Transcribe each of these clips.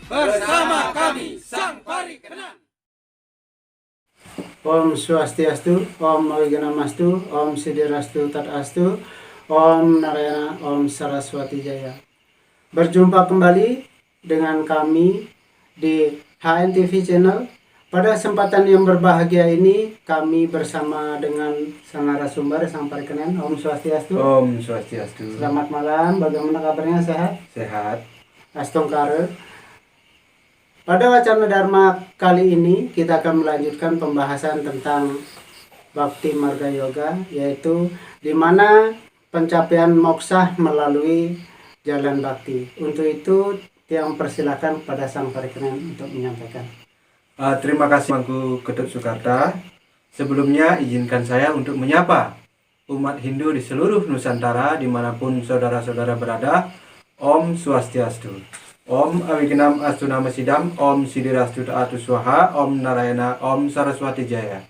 bersama kami Sang Parikenan. Om Swastiastu, Om Awiganamastu, Om Siddhirastu Tadastu, Om Narayana, Om Saraswati Jaya. Berjumpa kembali dengan kami di HNTV Channel. Pada kesempatan yang berbahagia ini, kami bersama dengan sang narasumber, Sang Parikenan. Om Swastiastu. Om Swastiastu. Selamat malam, bagaimana kabarnya? Sehat? Sehat. Astongkare. Pada wacana Dharma kali ini kita akan melanjutkan pembahasan tentang Bhakti Marga Yoga, yaitu di mana pencapaian moksha melalui jalan bakti. Untuk itu, Tiang persilakan kepada Sang Parikenan untuk menyampaikan. Terima kasih Mangku Ketut Soekarta. Sebelumnya izinkan saya untuk menyapa umat Hindu di seluruh Nusantara dimanapun saudara-saudara berada. Om Swastiastu. Om Awiganam Astu Nama Sidam, Om Siddhirastu Ta'atu Swaha, Om Narayana, Om Saraswati Jaya.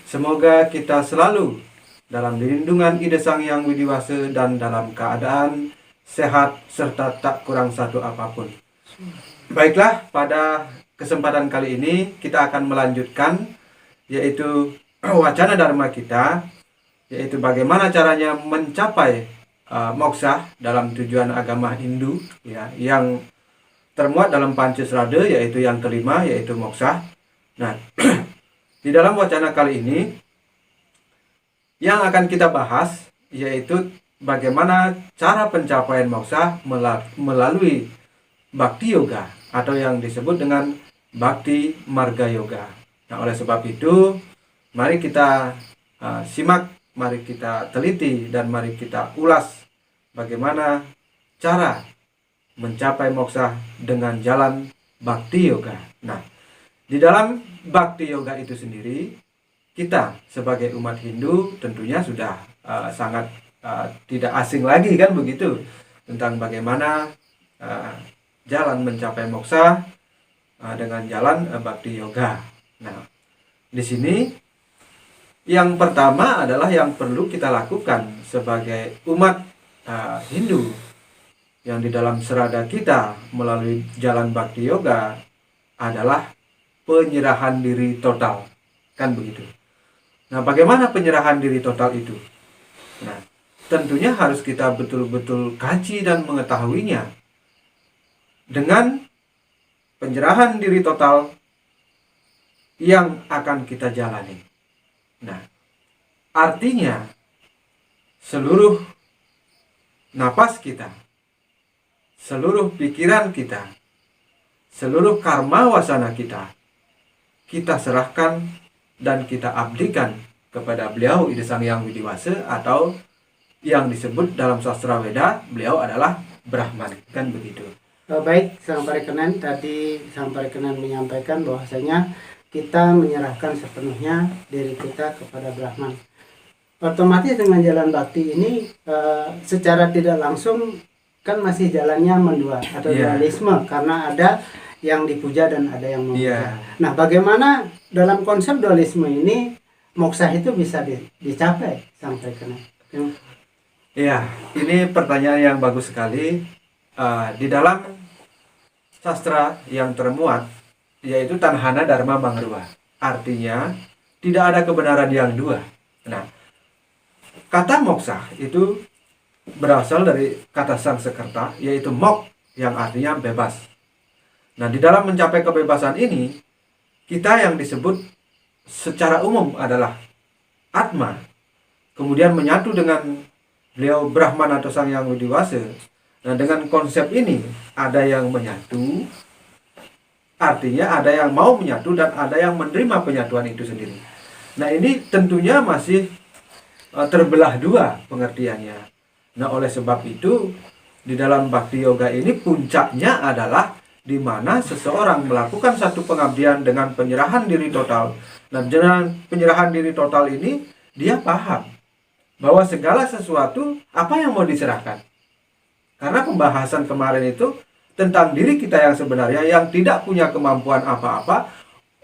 Semoga kita selalu dalam lindungan Ida Sang Yang Widiwasa dan dalam keadaan sehat serta tak kurang satu apapun. Baiklah, pada kesempatan kali ini kita akan melanjutkan yaitu wacana Dharma kita, yaitu bagaimana caranya mencapai moksha dalam tujuan agama Hindu ya, yang termuat dalam Pancasrada, yaitu yang kelima, yaitu moksha. Nah, di dalam wacana kali ini yang akan kita bahas yaitu bagaimana cara pencapaian moksha melalui Bhakti Yoga atau yang disebut dengan Bhakti Marga Yoga. Nah, oleh sebab itu, mari kita simak, mari kita teliti, dan mari kita ulas bagaimana cara mencapai moksha dengan jalan Bhakti Yoga. Nah, di dalam Bhakti Yoga itu sendiri, kita sebagai umat Hindu tentunya sudah sangat tidak asing lagi kan begitu, tentang bagaimana jalan mencapai moksha dengan jalan Bhakti Yoga. Nah, di sini yang pertama adalah yang perlu kita lakukan sebagai umat Hindu yang di dalam serada kita melalui jalan Bhakti Yoga adalah penyerahan diri total, kan begitu. Nah, bagaimana penyerahan diri total itu? Nah, tentunya harus kita betul-betul kaji dan mengetahuinya dengan penyerahan diri total yang akan kita jalani. Nah, artinya seluruh napas kita, seluruh pikiran kita, seluruh karma wasana kita, kita serahkan dan kita abdikan kepada beliau Ida Sang Yang Widiwasa, atau yang disebut dalam sastra Weda, beliau adalah Brahman, kan begitu. Baik, Sang Parikenan, tadi Sang Parikenan menyampaikan bahwasanya kita menyerahkan sepenuhnya diri kita kepada Brahman. Otomatis dengan jalan bakti ini secara tidak langsung kan masih jalannya mendua atau dualisme, karena ada yang dipuja dan ada yang memuja. Nah, bagaimana dalam konsep dualisme ini moksha itu bisa dicapai, Sang Parikenan? Iya, ini pertanyaan yang bagus sekali. Di dalam sastra yang termuat yaitu Tanhana Dharma Mangrua, artinya tidak ada kebenaran yang dua. Nah, kata moksha itu berasal dari kata Sanskerta, yaitu mok, yang artinya bebas. Nah, di dalam mencapai kebebasan ini, kita yang disebut secara umum adalah Atma, kemudian menyatu dengan beliau Brahman atau Sang Yang Widiwasa. Nah, dengan konsep ini ada yang menyatu, artinya ada yang mau menyatu dan ada yang menerima penyatuan itu sendiri. Nah, ini tentunya masih terbelah dua pengertiannya. Nah, oleh sebab itu di dalam Bhakti Yoga ini puncaknya adalah di mana seseorang melakukan satu pengabdian dengan penyerahan diri total. Nah, dengan penyerahan diri total ini dia paham bahwa segala sesuatu apa yang mau diserahkan. Karena pembahasan kemarin itu tentang diri kita yang sebenarnya yang tidak punya kemampuan apa-apa.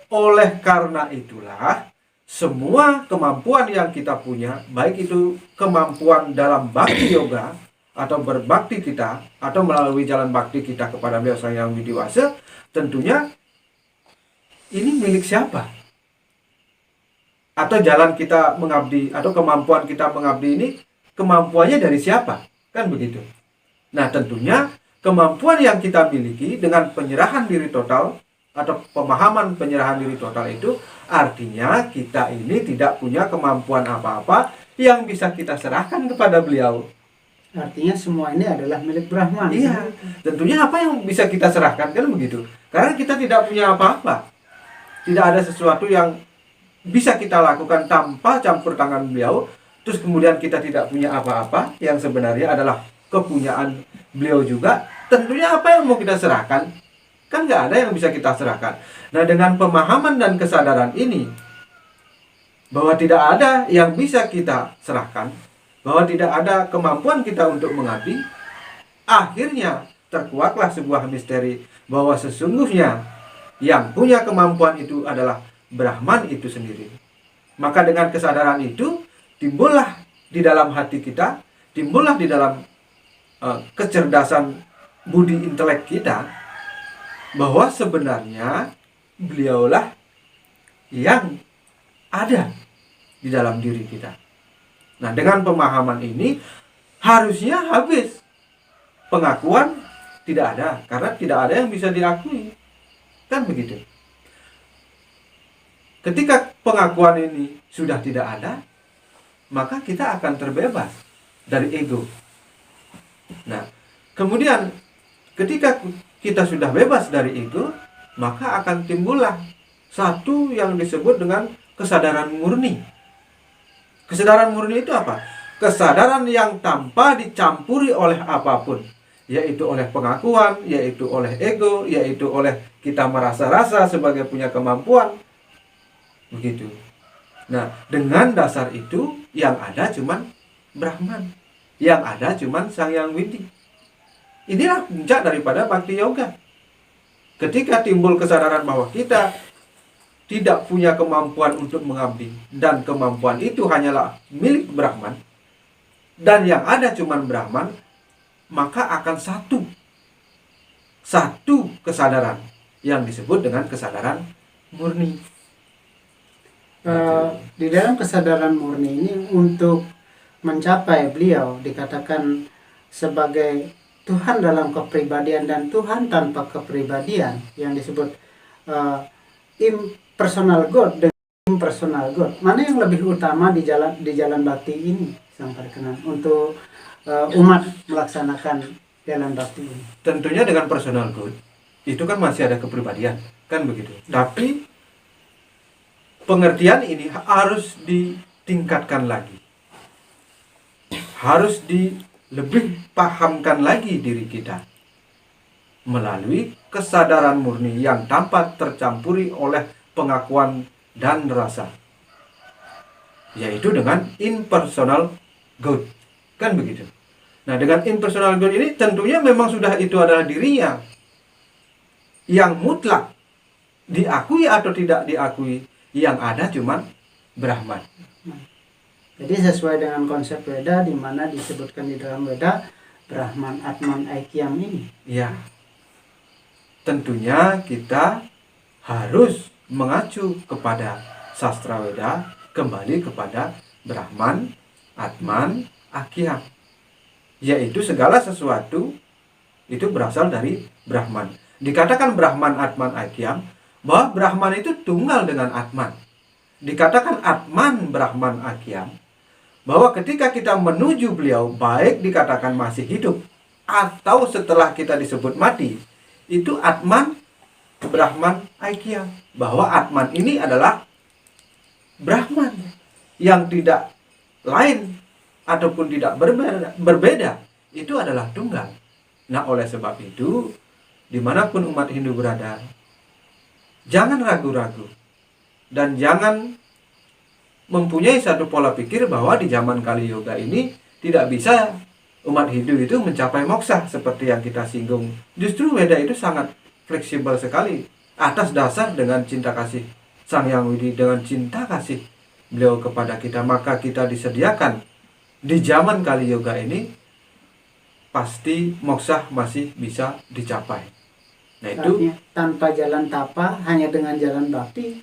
Oleh karena itulah semua kemampuan yang kita punya, baik itu kemampuan dalam Bhakti Yoga atau berbakti kita, atau melalui jalan bakti kita kepada beliau Sang Hyang Widi Wasa, tentunya ini milik siapa? Atau jalan kita mengabdi, atau kemampuan kita mengabdi ini, kemampuannya dari siapa? Kan begitu. Nah, tentunya kemampuan yang kita miliki dengan penyerahan diri total, atau pemahaman penyerahan diri total itu, artinya kita ini tidak punya kemampuan apa-apa yang bisa kita serahkan kepada beliau. Artinya semua ini adalah milik Brahman. Iya, tentunya apa yang bisa kita serahkan, kan begitu. Karena kita tidak punya apa-apa. Tidak ada sesuatu yang bisa kita lakukan tanpa campur tangan beliau. Terus kemudian kita tidak punya apa-apa yang sebenarnya adalah kepunyaan beliau juga. Tentunya apa yang mau kita serahkan? Kan nggak ada yang bisa kita serahkan. Nah, dengan pemahaman dan kesadaran ini, bahwa tidak ada yang bisa kita serahkan, bahwa tidak ada kemampuan kita untuk mengabdi, akhirnya terkuaklah sebuah misteri bahwa sesungguhnya yang punya kemampuan itu adalah Brahman itu sendiri. Maka dengan kesadaran itu, timbullah di dalam hati kita, timbullah di dalam kecerdasan budi intelek kita, bahwa sebenarnya beliaulah yang ada di dalam diri kita. Nah, dengan pemahaman ini harusnya habis pengakuan tidak ada, karena tidak ada yang bisa diakui. Kan begitu. Ketika pengakuan ini sudah tidak ada, maka kita akan terbebas dari ego. Nah, kemudian ketika kita sudah bebas dari ego, maka akan timbullah satu yang disebut dengan kesadaran murni. Kesadaran murni itu apa? Kesadaran yang tanpa dicampuri oleh apapun, yaitu oleh pengakuan, yaitu oleh ego, yaitu oleh kita merasa-rasa sebagai punya kemampuan. Begitu. Nah, dengan dasar itu yang ada cuman Brahman, yang ada cuman Sang Hyang Widi. Inilah puncak daripada Bhakti Yoga. Ketika timbul kesadaran bahwa kita tidak punya kemampuan untuk mengabdi, dan kemampuan itu hanyalah milik Brahman, dan yang ada cuman Brahman, maka akan satu kesadaran yang disebut dengan kesadaran murni. Di dalam kesadaran murni ini, untuk mencapai beliau dikatakan sebagai Tuhan dalam kepribadian dan Tuhan tanpa kepribadian, yang disebut impersonal God dan impersonal God. Mana yang lebih utama di jalan bakti ini, Sang Parikenan, untuk umat melaksanakan jalan bakti ini? Tentunya dengan personal God itu kan masih ada kepribadian, kan begitu. Tapi pengertian ini harus ditingkatkan lagi, harus lebih pahamkan lagi diri kita melalui kesadaran murni yang tanpa tercampuri oleh pengakuan dan rasa, yaitu dengan impersonal God, kan begitu. Nah, dengan impersonal God ini tentunya memang sudah itu adalah dirinya yang mutlak, diakui atau tidak diakui, yang ada cuman Brahman. Jadi sesuai dengan konsep Weda, di mana disebutkan di dalam Weda Brahman Atman Aikyam ini. Ya, tentunya kita harus mengacu kepada sastra Weda, kembali kepada Brahman Atman Aikyam, yaitu segala sesuatu itu berasal dari Brahman. Dikatakan Brahman Atman Aikyam, bahwa Brahman itu tunggal dengan Atman. Dikatakan Atman Brahman Aikyam, bahwa ketika kita menuju beliau, baik dikatakan masih hidup atau setelah kita disebut mati, itu Atman Brahman Aikyam, bahwa Atman ini adalah Brahman yang tidak lain ataupun tidak berbeda, itu adalah tunggal. Nah, oleh sebab itu, dimanapun umat Hindu berada, jangan ragu-ragu dan jangan mempunyai satu pola pikir bahwa di zaman Kali Yoga ini tidak bisa umat Hindu itu mencapai moksa seperti yang kita singgung. Justru Weda itu sangat fleksibel sekali atas dasar dengan cinta kasih Sang Hyang Widi, dengan cinta kasih beliau kepada kita, maka kita disediakan di zaman Kali Yoga ini pasti moksha masih bisa dicapai. Nah itu Artinya, tanpa jalan tapa, hanya dengan jalan bakti,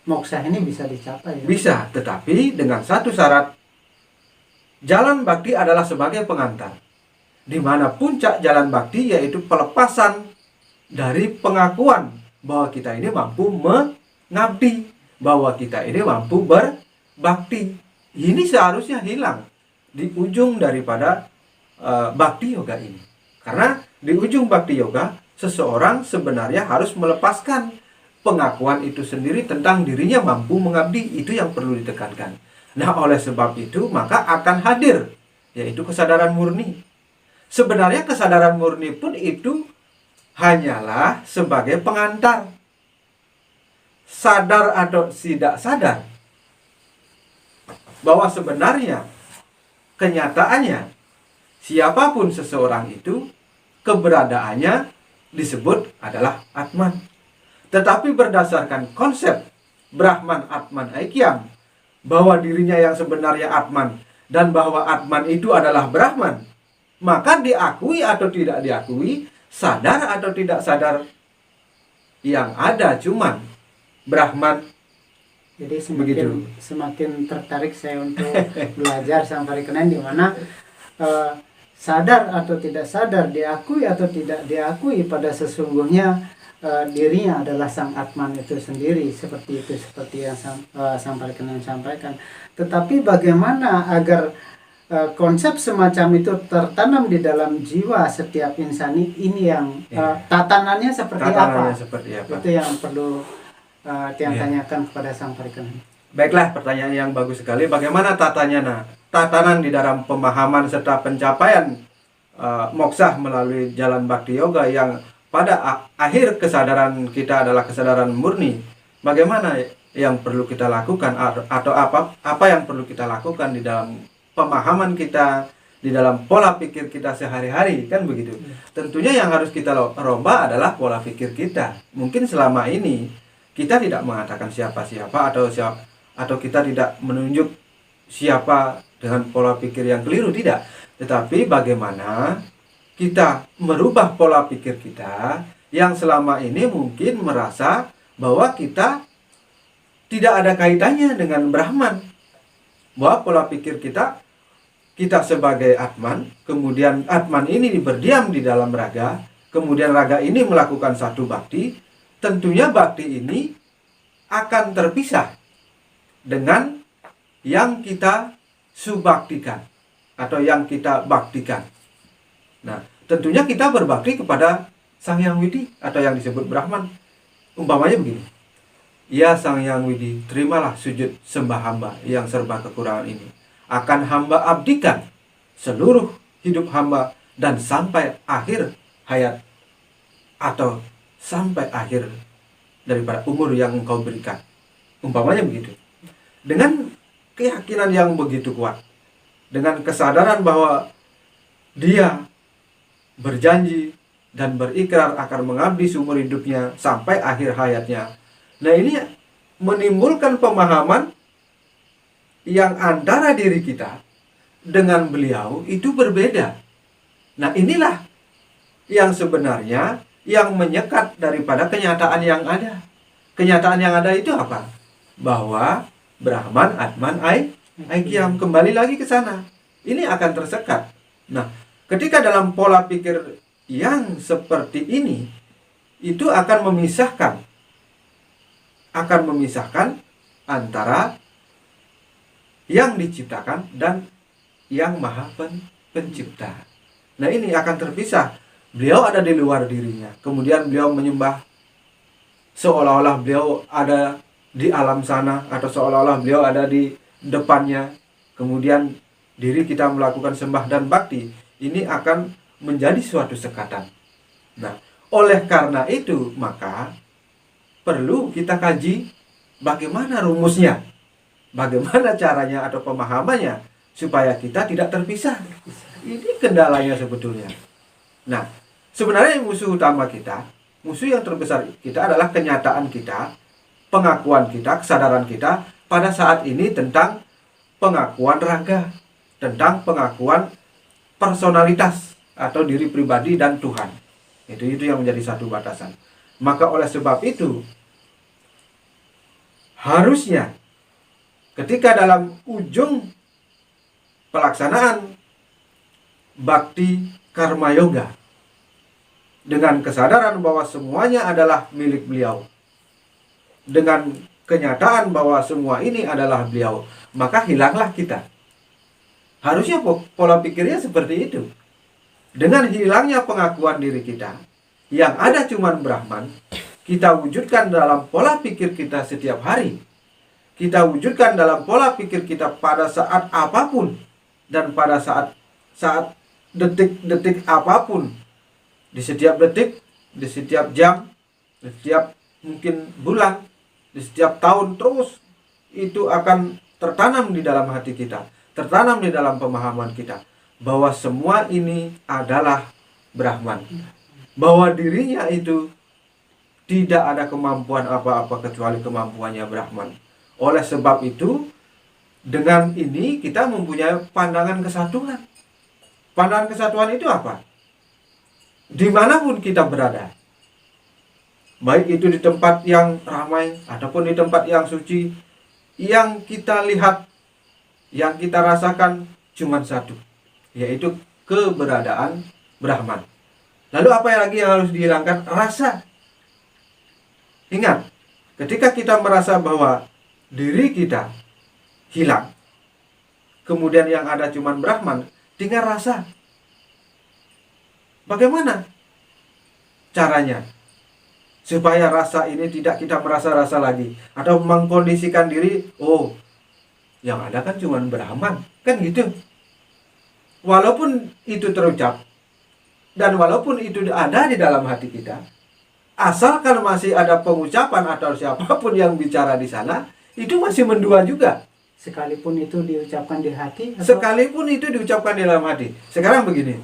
moksha ini bisa dicapai. bisa, tetapi dengan satu syarat. Jalan bakti adalah sebagai pengantar, di mana puncak jalan bakti yaitu pelepasan dari pengakuan bahwa kita ini mampu mengabdi, bahwa kita ini mampu berbakti. Ini seharusnya hilang di ujung daripada bakti yoga ini. Karena di ujung bakti yoga, seseorang sebenarnya harus melepaskan pengakuan itu sendiri tentang dirinya mampu mengabdi. Itu yang perlu ditekankan. Nah, oleh sebab itu maka akan hadir yaitu kesadaran murni. Sebenarnya kesadaran murni pun itu hanyalah sebagai pengantar. Sadar atau tidak sadar bahwa sebenarnya kenyataannya siapapun seseorang itu, keberadaannya disebut adalah Atman. Tetapi berdasarkan konsep Brahman Atman Aikyam, bahwa dirinya yang sebenarnya Atman dan bahwa Atman itu adalah Brahman, maka diakui atau tidak diakui, sadar atau tidak sadar, yang ada cuman Brahman. Jadi Begitu. semakin tertarik saya untuk belajar Samparikanan, di mana sadar atau tidak sadar, diakui atau tidak diakui, pada sesungguhnya dirinya adalah sang Atman itu sendiri, seperti itu, seperti yang Samparikanan sampaikan. Tetapi bagaimana agar konsep semacam itu tertanam di dalam jiwa setiap insani ini, yang tatanannya seperti Tatanannya apa? seperti apa? Itu yang perlu Tiang tanyakan kepada Samparikanan. Baiklah, pertanyaan yang bagus sekali. Bagaimana tatanan di dalam pemahaman serta pencapaian moksha melalui jalan bakti yoga yang pada akhir kesadaran kita adalah kesadaran murni? Bagaimana yang perlu kita lakukan atau apa yang perlu kita lakukan di dalam pemahaman kita, di dalam pola pikir kita sehari-hari, kan begitu? Tentunya yang harus kita rombak adalah pola pikir kita. Mungkin selama ini kita tidak mengatakan siapa-siapa atau kita tidak menunjuk siapa dengan pola pikir yang keliru, tidak. Tetapi bagaimana kita merubah pola pikir kita yang selama ini mungkin merasa bahwa kita tidak ada kaitannya dengan Brahman. Bahwa pola pikir kita sebagai Atman, kemudian Atman ini berdiam di dalam raga, kemudian raga ini melakukan satu bakti. Tentunya bakti ini akan terpisah dengan yang kita subaktikan atau yang kita baktikan. Nah, tentunya kita berbakti kepada Sang Hyang Widi atau yang disebut Brahman. Umpamanya begini, ya Sang Hyang Widi, terimalah sujud sembah hamba yang serba kekurangan ini. Akan hamba abdikan seluruh hidup hamba dan sampai akhir hayat atau sampai akhir daripada umur yang engkau berikan. Umpamanya begitu. Dengan keyakinan yang begitu kuat, dengan kesadaran bahwa dia berjanji dan berikrar akan mengabdi seumur hidupnya sampai akhir hayatnya. Nah, ini menimbulkan pemahaman yang antara diri kita dengan beliau itu berbeda. Nah, inilah yang sebenarnya yang menyekat daripada kenyataan yang ada. Kenyataan yang ada itu apa? Bahwa Brahman, Atman, Aikyam, kembali lagi ke sana. Ini akan tersekat. Nah, ketika dalam pola pikir yang seperti ini, itu akan memisahkan antara yang diciptakan dan yang maha pencipta. Nah, ini akan terpisah. Beliau ada di luar dirinya. Kemudian beliau menyembah seolah-olah beliau ada di alam sana, atau seolah-olah beliau ada di depannya. Kemudian diri kita melakukan sembah dan bakti. Ini akan menjadi suatu sekatan. Nah, oleh karena itu maka perlu kita kaji bagaimana rumusnya, bagaimana caranya atau pemahamannya supaya kita tidak terpisah. Ini kendalanya sebetulnya. Nah, sebenarnya musuh utama kita, musuh yang terbesar kita adalah kenyataan kita, pengakuan kita, kesadaran kita pada saat ini tentang pengakuan raga, tentang pengakuan personalitas atau diri pribadi dan Tuhan. Itu yang menjadi satu batasan. Maka oleh sebab itu, harusnya ketika dalam ujung pelaksanaan bakti karma yoga, dengan kesadaran bahwa semuanya adalah milik beliau, dengan kenyataan bahwa semua ini adalah beliau, maka hilanglah kita. Harusnya pola pikirnya seperti itu. Dengan hilangnya pengakuan diri kita, yang ada cuman Brahman, kita wujudkan dalam pola pikir kita setiap hari. Kita wujudkan dalam pola pikir kita pada saat apapun, dan pada saat detik-detik apapun, di setiap detik, di setiap jam, di setiap mungkin bulan, di setiap tahun, terus itu akan tertanam di dalam hati kita, tertanam di dalam pemahaman kita, bahwa semua ini adalah Brahman, bahwa dirinya itu tidak ada kemampuan apa-apa kecuali kemampuannya Brahman. Oleh sebab itu, dengan ini kita mempunyai pandangan kesatuan. Pandangan kesatuan itu apa? Dimanapun kita berada, baik itu di tempat yang ramai ataupun di tempat yang suci, yang kita lihat, yang kita rasakan cuma satu, yaitu keberadaan Brahman. Lalu apa lagi yang harus dihilangkan? Rasa. Ingat, ketika kita merasa bahwa diri kita hilang, kemudian yang ada cuma Brahman, tinggal rasa. Bagaimana caranya supaya rasa ini tidak kita merasa rasa lagi, atau mengkondisikan diri, oh, yang ada kan cuma Brahman, kan gitu. Walaupun itu terucap dan walaupun itu ada di dalam hati kita, asalkan masih ada pengucapan atau siapapun yang bicara di sana, itu masih mendua juga. Sekalipun itu diucapkan di hati, Sekalipun itu diucapkan di dalam hati. Sekarang begini,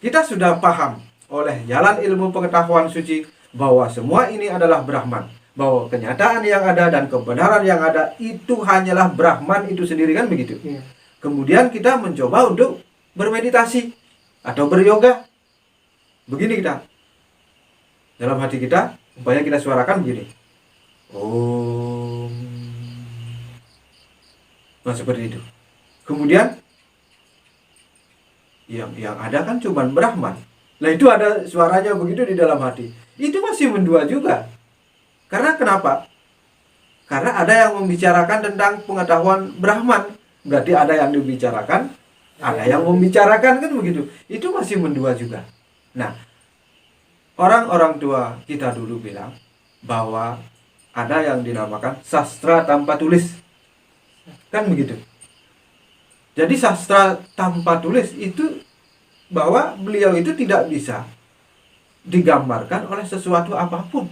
kita sudah paham oleh jalan ilmu pengetahuan suci bahwa semua ini adalah Brahman, bahwa kenyataan yang ada dan kebenaran yang ada itu hanyalah Brahman itu sendiri, kan begitu. ya. Kemudian kita mencoba untuk bermeditasi atau beryoga. Begini kita, dalam hati kita, upaya kita suarakan begini, Om. Nah, seperti itu. Kemudian yang ada kan cuma Brahman. Nah, itu ada suaranya begitu di dalam hati. Itu masih mendua juga. Karena kenapa? Karena ada yang membicarakan tentang pengetahuan Brahman. Berarti ada yang dibicarakan, ada yang membicarakan, kan begitu. Itu masih mendua juga. Nah, orang-orang tua kita dulu bilang bahwa ada yang dinamakan sastra tanpa tulis. Kan begitu. Jadi sastra tanpa tulis itu bahwa beliau itu tidak bisa digambarkan oleh sesuatu apapun,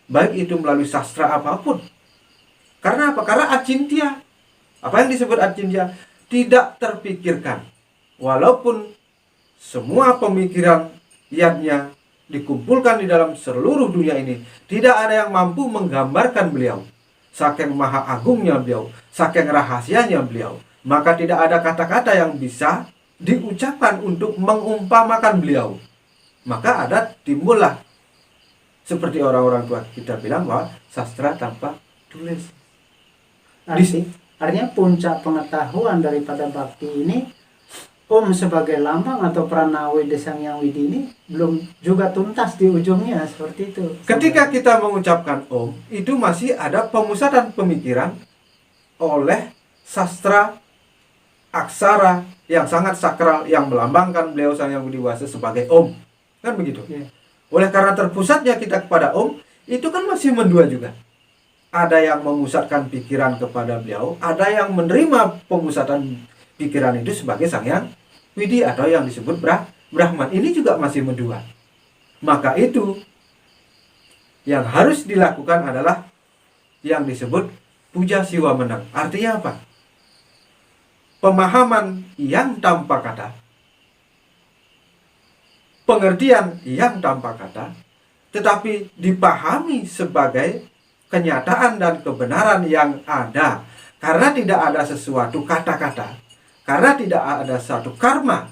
baik itu melalui sastra apapun. Karena apa? Karena acintya. Apa yang disebut acintya? Tidak terpikirkan. Walaupun semua pemikiran ianya dikumpulkan di dalam seluruh dunia ini, tidak ada yang mampu menggambarkan beliau. Saking maha agungnya beliau, saking rahasianya beliau, maka tidak ada kata-kata yang bisa diucapkan untuk mengumpamakan beliau. Maka ada timbullah seperti orang-orang tua kita bilang bahwa sastra tanpa tulis. Artinya puncak pengetahuan daripada bakti ini, Om sebagai lambang atau pranawi Desang Yang Widi ini belum juga tuntas di ujungnya, seperti itu. Ketika kita mengucapkan Om, itu masih ada pemusatan pemikiran oleh sastra aksara yang sangat sakral yang melambangkan beliau Sang Yang Widi Wasa sebagai Om. Kan begitu? Ya. Oleh karena terpusatnya kita kepada Om, itu kan masih mendua juga. Ada yang memusatkan pikiran kepada beliau, ada yang menerima pemusatan pikiran itu sebagai Sang Yang Widi atau yang disebut Brahman. Ini juga masih mendua. Maka itu yang harus dilakukan adalah yang disebut puja siwa menang. Artinya apa? Pemahaman yang tanpa kata, pengertian yang tanpa kata, tetapi dipahami sebagai kenyataan dan kebenaran yang ada. Karena tidak ada sesuatu kata-kata, Karena tidak ada satu karma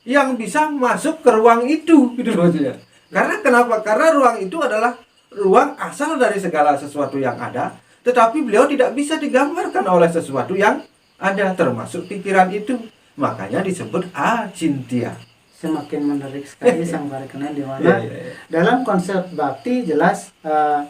yang bisa masuk ke ruang itu, gitu maksudnya. Karena kenapa? Karena ruang itu adalah ruang asal dari segala sesuatu yang ada, tetapi beliau tidak bisa digambarkan oleh sesuatu yang ada, termasuk pikiran itu. Makanya disebut acintya. Semakin menarik sekali Sang Parikenan, di mana dalam konsep bakti jelas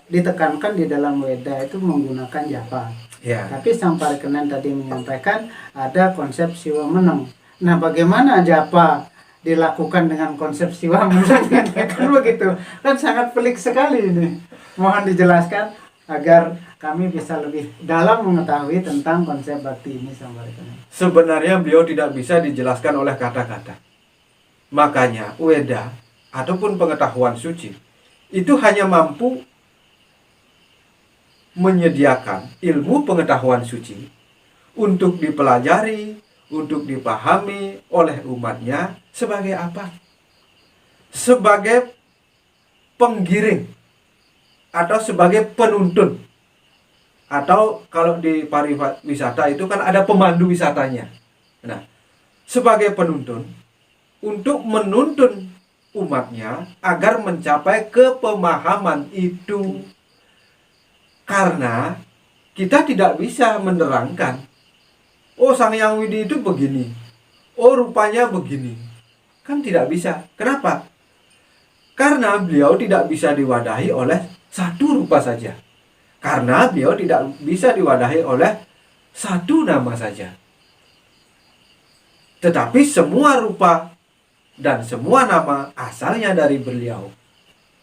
ditekankan di dalam Weda itu menggunakan japa. Tapi Sang Parikenan tadi menyampaikan ada konsep siwa meneng. Nah, bagaimana japa dilakukan dengan konsep siwa meneng? Kan begitu. Kan sangat pelik sekali ini. Mohon dijelaskan agar kami bisa lebih dalam mengetahui tentang konsep bakti ini, Sang Parikenan. Sebenarnya beliau tidak bisa dijelaskan oleh kata-kata. Makanya Weda ataupun pengetahuan suci itu hanya mampu menyediakan ilmu pengetahuan suci untuk dipelajari, untuk dipahami oleh umatnya sebagai apa? Sebagai penggiring atau sebagai penuntun. Atau kalau di pariwisata itu kan ada pemandu wisatanya. Nah, sebagai penuntun untuk menuntun umatnya agar mencapai kepemahaman itu. Karena kita tidak bisa menerangkan, oh Sang Hyang Widi itu begini, oh rupanya begini. Kan tidak bisa. Kenapa? Karena beliau tidak bisa diwadahi oleh satu rupa saja. Karena beliau tidak bisa diwadahi oleh satu nama saja. Tetapi semua rupa dan semua nama asalnya dari beliau.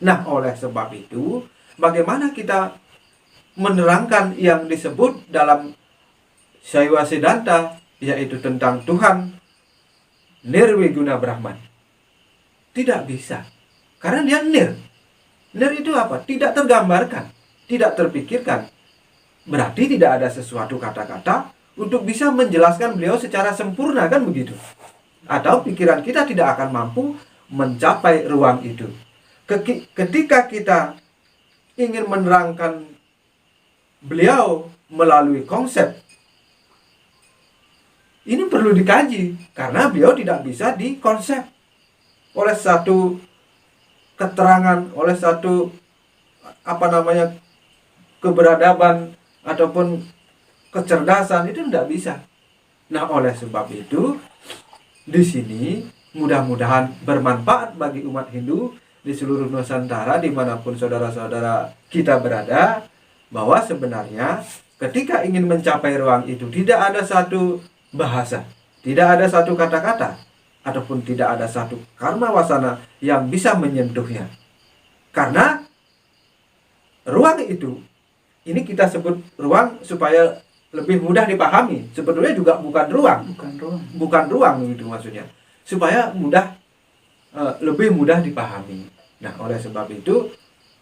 Nah, oleh sebab itu, bagaimana kita menerangkan yang disebut dalam Saiwa Siddhanta, yaitu tentang Tuhan Nirwiguna Brahman? Tidak bisa. Karena dia nir. Nir itu apa? Tidak tergambarkan, tidak terpikirkan. Berarti tidak ada sesuatu kata-kata untuk bisa menjelaskan beliau secara sempurna, kan begitu? Atau pikiran kita tidak akan mampu mencapai ruang itu. Ketika kita ingin menerangkan beliau melalui konsep, ini perlu dikaji. Karena beliau tidak bisa dikonsep oleh satu keterangan, oleh satu keberadaban ataupun kecerdasan, itu tidak bisa. Nah, oleh sebab itu di sini mudah-mudahan bermanfaat bagi umat Hindu di seluruh Nusantara dimanapun saudara-saudara kita berada, bahwa sebenarnya ketika ingin mencapai ruang itu tidak ada satu bahasa, tidak ada satu kata-kata, ataupun tidak ada satu karma wasana yang bisa menyentuhnya. Karena ruang itu, ini kita sebut ruang supaya lebih mudah dipahami. Sebetulnya juga bukan ruang. Bukan ruang itu maksudnya. Supaya lebih mudah dipahami. Nah, oleh sebab itu,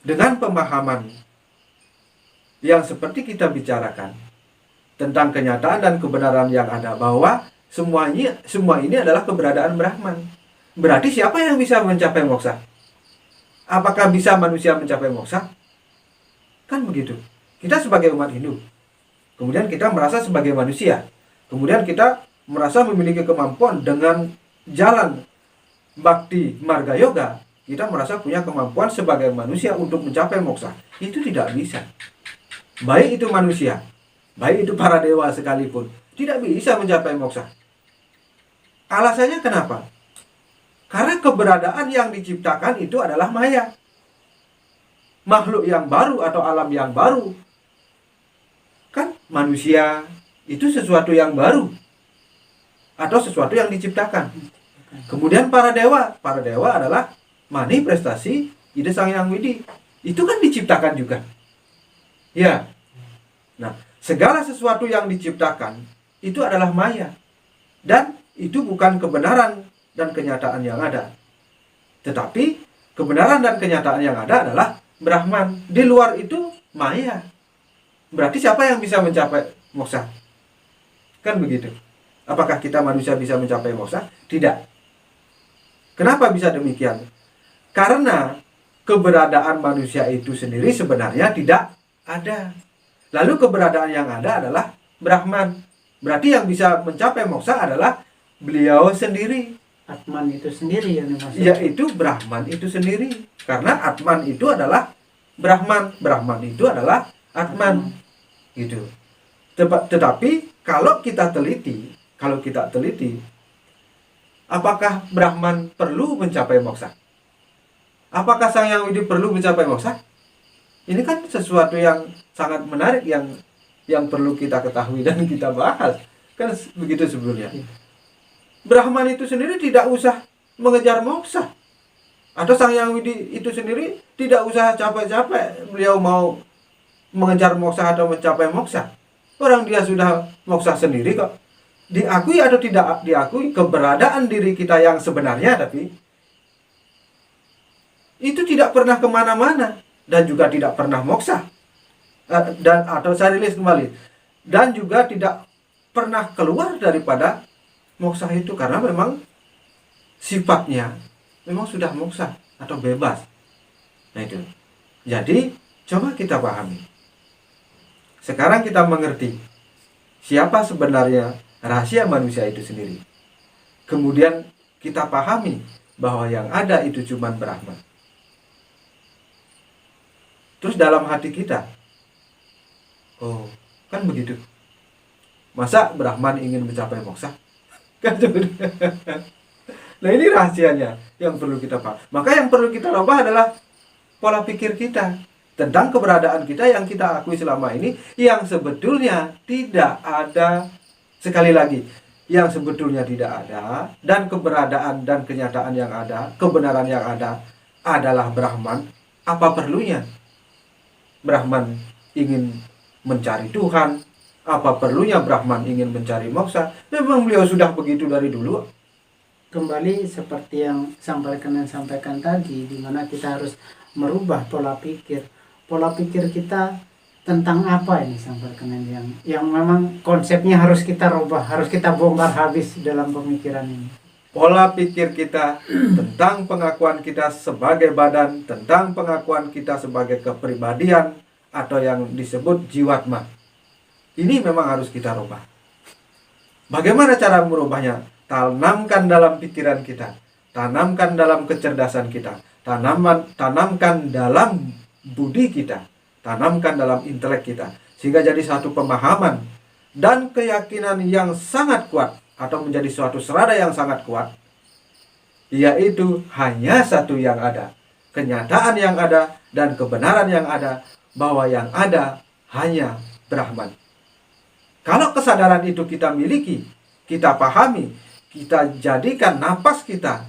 dengan pemahaman yang seperti kita bicarakan tentang kenyataan dan kebenaran yang ada, bahwa semua ini adalah keberadaan Brahman. Berarti siapa yang bisa mencapai moksha? Apakah bisa manusia mencapai moksha? Kan begitu. Kita sebagai umat Hindu, kemudian kita merasa sebagai manusia, kemudian kita merasa memiliki kemampuan dengan jalan Bhakti Marga Yoga, kita merasa punya kemampuan sebagai manusia untuk mencapai moksha. Itu tidak bisa. Baik itu manusia, baik itu para dewa sekalipun, tidak bisa mencapai moksha. Alasannya kenapa? Karena keberadaan yang diciptakan itu adalah maya. Makhluk yang baru atau alam yang baru. Kan manusia itu sesuatu yang baru atau sesuatu yang diciptakan. Kemudian para dewa adalah mani prestasi ide Sang Hyang Widi. Itu kan diciptakan juga. Ya. Nah, segala sesuatu yang diciptakan itu adalah maya. Dan itu bukan kebenaran dan kenyataan yang ada. Tetapi kebenaran dan kenyataan yang ada adalah Brahman. Di luar itu maya. Berarti siapa yang bisa mencapai moksha? Kan begitu. Apakah kita manusia bisa mencapai moksha? Tidak. Kenapa bisa demikian? Karena keberadaan manusia itu sendiri sebenarnya tidak ada. Lalu keberadaan yang ada adalah Brahman. Berarti yang bisa mencapai moksa adalah beliau sendiri, Atman itu sendiri yang dimaksud. yaitu Brahman itu sendiri. Karena Atman itu adalah Brahman, Brahman itu adalah Atman, gitu. Tetapi kalau kita teliti, apakah Brahman perlu mencapai moksa? Apakah Sang Yang Widi perlu mencapai moksa? Ini kan sesuatu yang sangat menarik yang perlu kita ketahui dan kita bahas. Kan begitu sebelumnya. Brahman itu sendiri tidak usah mengejar moksa. Atau Sang Yang Widi itu sendiri tidak usah capek-capek beliau mau mengejar moksa atau mencapai moksa. Orang dia sudah moksa sendiri kok. Diakui atau tidak diakui keberadaan diri kita yang sebenarnya, tapi itu tidak pernah kemana-mana dan juga tidak pernah moksa. Atau saya rilis kembali, dan juga tidak pernah keluar daripada moksa itu, karena memang sifatnya memang sudah moksa atau bebas. Nah itu. Jadi coba kita pahami. Sekarang kita mengerti siapa sebenarnya rahasia manusia itu sendiri. Kemudian kita pahami bahwa yang ada itu cuma Brahman. Terus dalam hati kita, oh, kan begitu. Masa Brahman ingin mencapai moksa? Kan nah ini rahasianya yang perlu kita paham. Maka yang perlu kita rubah adalah pola pikir kita tentang keberadaan kita yang kita akui selama ini, yang sebetulnya tidak ada. Sekali lagi, yang sebetulnya tidak ada, dan keberadaan dan kenyataan yang ada, kebenaran yang ada adalah Brahman. Apa perlunya Brahman ingin mencari Tuhan? Apa perlunya Brahman ingin mencari moksa? Memang beliau sudah begitu dari dulu. Kembali seperti yang sampaikan tadi, di mana kita harus merubah pola pikir. Pola pikir kita tentang apa ini sampaikan yang memang konsepnya harus kita rubah, harus kita bongkar habis dalam pemikiran ini. Pola pikir kita tentang pengakuan kita sebagai badan, tentang pengakuan kita sebagai kepribadian atau yang disebut jiwatma. Ini memang harus kita rubah. Bagaimana cara merubahnya? Tanamkan dalam pikiran kita, tanamkan dalam kecerdasan kita, tanamkan dalam budi kita, tanamkan dalam intelek kita, sehingga jadi satu pemahaman dan keyakinan yang sangat kuat, atau menjadi suatu serada yang sangat kuat, yaitu hanya satu yang ada, kenyataan yang ada dan kebenaran yang ada, bahwa yang ada hanya Brahman. Kalau kesadaran itu kita miliki, kita pahami, kita jadikan napas kita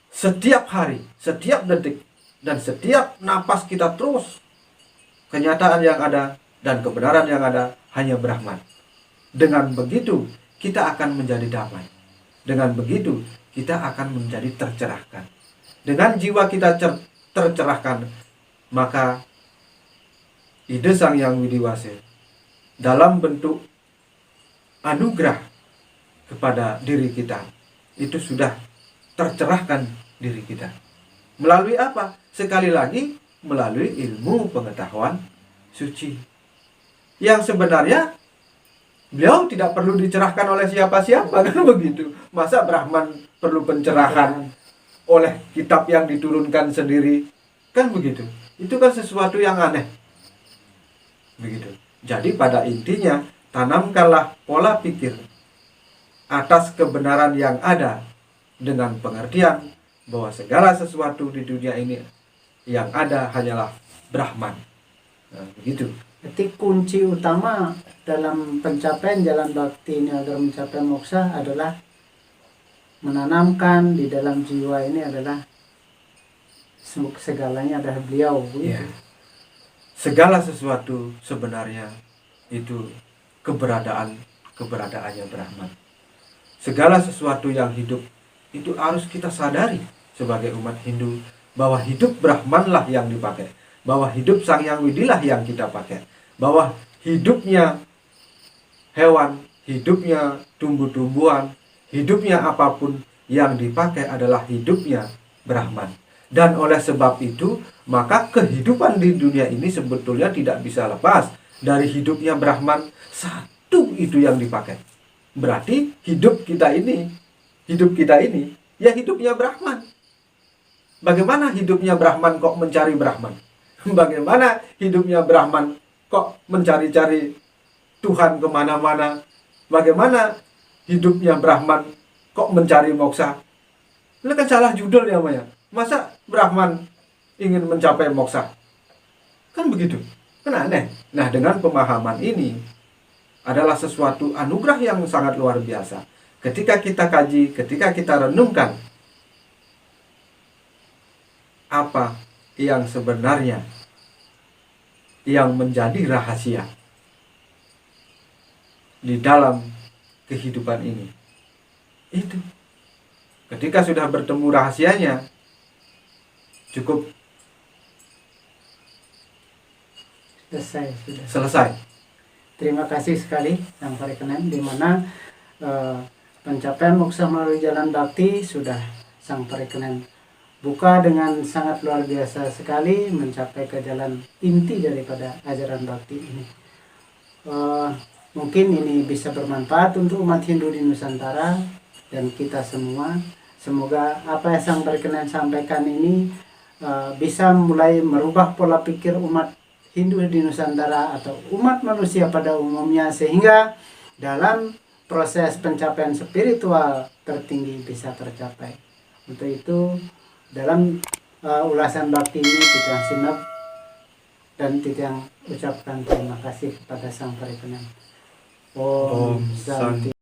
setiap hari, setiap detik, dan setiap napas kita terus, kenyataan yang ada dan kebenaran yang ada hanya Brahman. Dengan begitu kita akan menjadi damai. Dengan begitu kita akan menjadi tercerahkan. Dengan jiwa kita tercerahkan, maka ide Sang Yang Widiwasa dalam bentuk anugerah kepada diri kita itu sudah tercerahkan diri kita. Melalui apa? Sekali lagi, melalui ilmu pengetahuan suci. Yang sebenarnya beliau tidak perlu dicerahkan oleh siapa-siapa, kan begitu. Masa Brahman perlu pencerahan oleh kitab yang diturunkan sendiri? Kan begitu. Itu kan sesuatu yang aneh. Begitu. Jadi pada intinya, tanamkanlah pola pikir atas kebenaran yang ada dengan pengertian bahwa segala sesuatu di dunia ini yang ada hanyalah Brahman. Nah, begitu. Jadi kunci utama dalam pencapaian jalan bakti ini agar mencapai moksa adalah menanamkan di dalam jiwa ini adalah segalanya adalah beliau. Ya. Segala sesuatu sebenarnya itu keberadaannya Brahman. Segala sesuatu yang hidup itu harus kita sadari sebagai umat Hindu, bahwa hidup Brahmanlah yang dipakai, bahwa hidup Sang Yang Widilah yang kita pakai, bahwa hidupnya hewan, hidupnya tumbuh-tumbuhan, hidupnya apapun yang dipakai adalah hidupnya Brahman. Dan oleh sebab itu, maka kehidupan di dunia ini sebetulnya tidak bisa lepas dari hidupnya Brahman itu yang dipakai. Berarti hidup kita ini ya hidupnya Brahman. Bagaimana hidupnya Brahman kok mencari Brahman? Bagaimana hidupnya Brahman kok mencari-cari Tuhan kemana-mana? Bagaimana hidupnya Brahman kok mencari moksa? Ini kan salah judul ya Maya. Masa Brahman ingin mencapai moksa? Kan begitu. Kan aneh. Nah, dengan pemahaman ini adalah sesuatu anugerah yang sangat luar biasa. Ketika kita kaji, ketika kita renungkan apa yang sebenarnya yang menjadi rahasia di dalam kehidupan ini. Itu. Ketika sudah bertemu rahasianya, cukup selesai. Terima kasih sekali Sang Parikenan, di mana pencapaian moksa melalui jalan bakti sudah Sang Parikenan buka dengan sangat luar biasa sekali, mencapai ke jalan inti daripada ajaran bakti ini. Mungkin ini bisa bermanfaat untuk umat Hindu di Nusantara dan kita semua. Semoga apa yang Sang Parikenan sampaikan ini bisa mulai merubah pola pikir umat Hindu di Nusantara atau umat manusia pada umumnya, sehingga dalam proses pencapaian spiritual tertinggi bisa tercapai. Untuk itu, dalam ulasan bakti ini Titiang Sinep dan Titiang ucapkan terima kasih kepada Sang Parikenan. Om Santi.